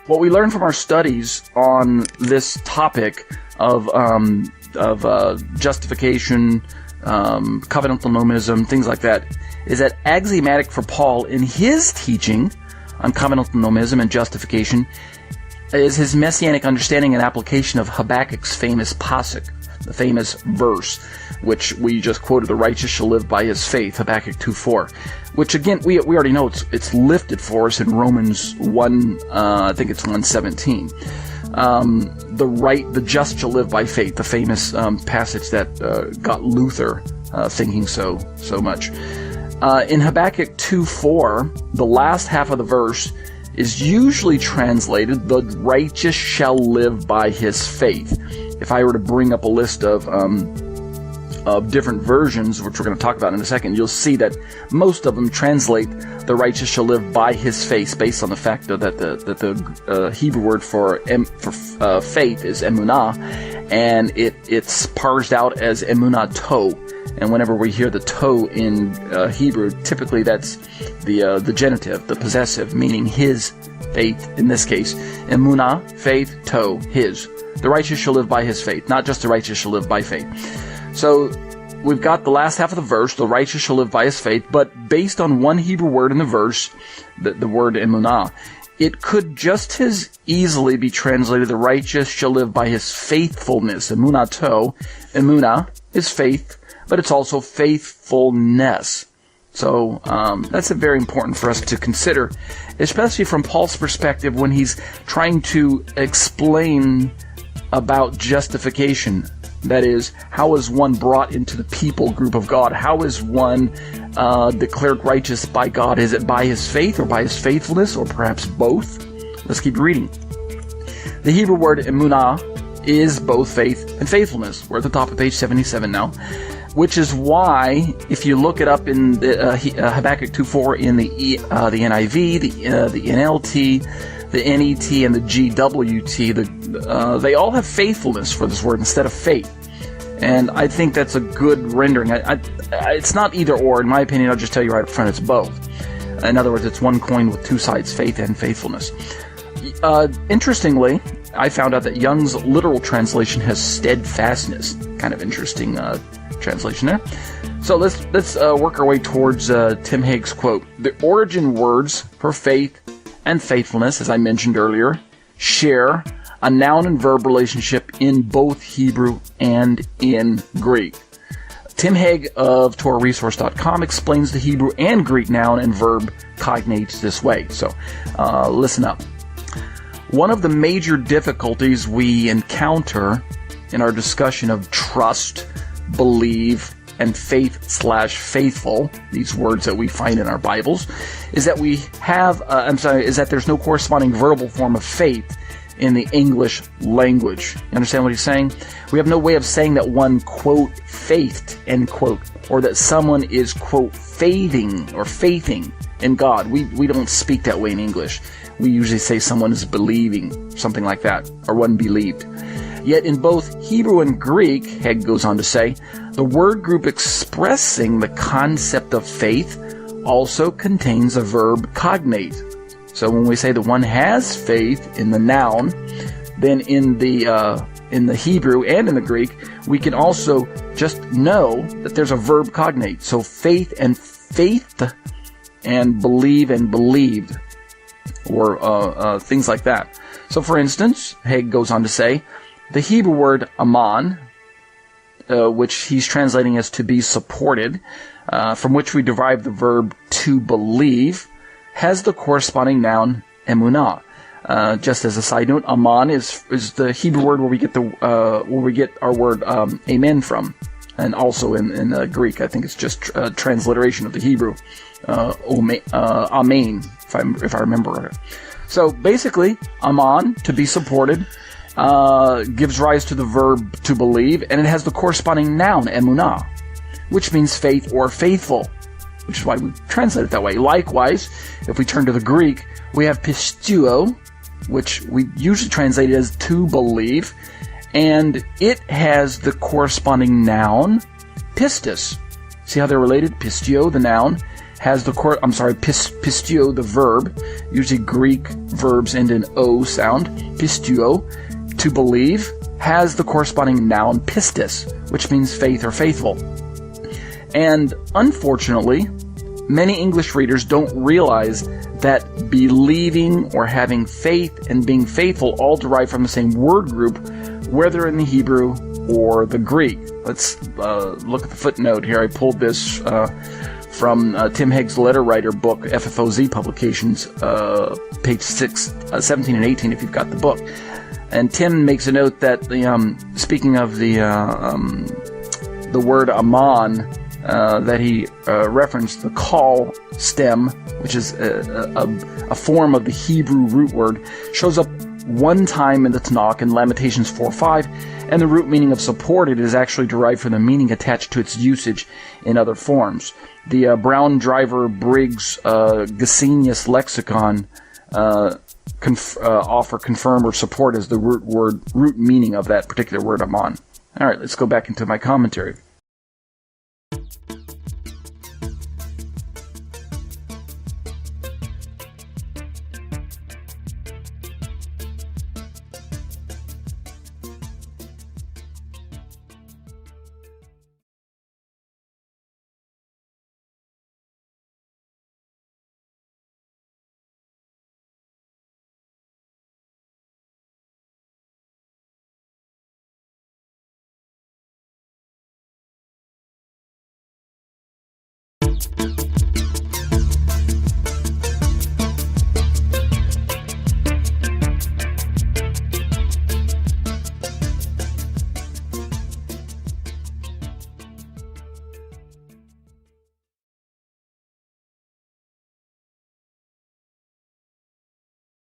What we learned from our studies on this topic of justification, covenantal nomism, things like that, is that axiomatic for Paul in his teaching on covenantal nomism and justification is his Messianic understanding and application of Habakkuk's famous pasuk, the famous verse, which we just quoted, the righteous shall live by his faith, Habakkuk 2:4, which again, we already know it's lifted for us in Romans 1, I think it's 1:17. The just shall live by faith, the famous passage that got Luther thinking so much. In Habakkuk 2:4, the last half of the verse is usually translated, the righteous shall live by his faith. If I were to bring up a list of different versions, which we're going to talk about in a second, you'll see that most of them translate the righteous shall live by his faith, based on the fact that the Hebrew word for faith is emunah, and it's parsed out as emunah to. And whenever we hear the to in Hebrew, typically that's the genitive, the possessive, meaning his faith. In this case, emunah, faith, to, his. The righteous shall live by his faith, not just the righteous shall live by faith. So we've got the last half of the verse, the righteous shall live by his faith, but based on one Hebrew word in the verse, the word emunah, it could just as easily be translated, the righteous shall live by his faithfulness, emunah to. Emunah is faith, but it's also faithfulness. So that's very important for us to consider, especially from Paul's perspective when he's trying to explain about justification. That is, how is one brought into the people group of God? How is one declared righteous by God? Is it by his faith or by his faithfulness, or perhaps both? Let's keep reading. The Hebrew word emunah is both faith and faithfulness. We're at the top of page 77 now, which is why, if you look it up in the Habakkuk 2:4 in the NIV, the NLT, the NET, and the GWT, they all have faithfulness for this word instead of faith. And I think that's a good rendering. It's not either or. In my opinion, I'll just tell you right up front, it's both. In other words, it's one coin with two sides, faith and faithfulness. Interestingly, I found out that Young's literal translation has steadfastness. Kind of interesting translation there. So let's work our way towards Tim Haig's quote. The origin words for faith and faithfulness, as I mentioned earlier, share a noun and verb relationship in both Hebrew and in Greek. Tim Haig of TorahResource.com explains the Hebrew and Greek noun and verb cognates this way. So listen up. One of the major difficulties we encounter in our discussion of trust, believe, and faith/faithful, these words that we find in our Bibles, is that there's no corresponding verbal form of faith in the English language. You understand what he's saying? We have no way of saying that one, quote, faithed, end quote, or that someone is, quote, faithing in God. We don't speak that way in English. We usually say someone is believing, something like that, or one believed. Yet in both Hebrew and Greek, Haig goes on to say, the word group expressing the concept of faith also contains a verb cognate. So when we say that one has faith in the noun, then in the Hebrew and in the Greek, we can also just know that there's a verb cognate. So faith and believe and believed, or things like that. So for instance, Haig goes on to say, the Hebrew word aman, which he's translating as to be supported, from which we derive the verb to believe, has the corresponding noun emunah. Just as a side note, aman is the Hebrew word where we get our word amen from, and also in Greek, I think it's just a transliteration of the Hebrew amen, if I remember it. So basically, aman, to be supported, gives rise to the verb to believe, and it has the corresponding noun emunah, which means faith or faithful, which is why we translate it that way. Likewise, if we turn to the Greek, we have pisteuo, which we usually translate as to believe, and it has the corresponding noun pistis. See how they're related? Pistio, the noun, has the pistio, the verb. Usually Greek verbs end in O sound. Pistio, to believe, has the corresponding noun pistis, which means faith or faithful. And unfortunately, many English readers don't realize that believing or having faith and being faithful all derive from the same word group, whether in the Hebrew or the Greek. Let's look at the footnote here. I pulled this from Tim Hegg's letter writer book, FFOZ Publications, page 17 and 18, if you've got the book. And Tim makes a note that speaking of the word aman, that he referenced the kal stem, which is a form of the Hebrew root word, shows up one time in the Tanakh in Lamentations 4:5, and the root meaning of supported is actually derived from the meaning attached to its usage in other forms. The Brown Driver Briggs Gesenius lexicon offer confirm or support as the root meaning of that particular word aman. All right, let's go back into my commentary.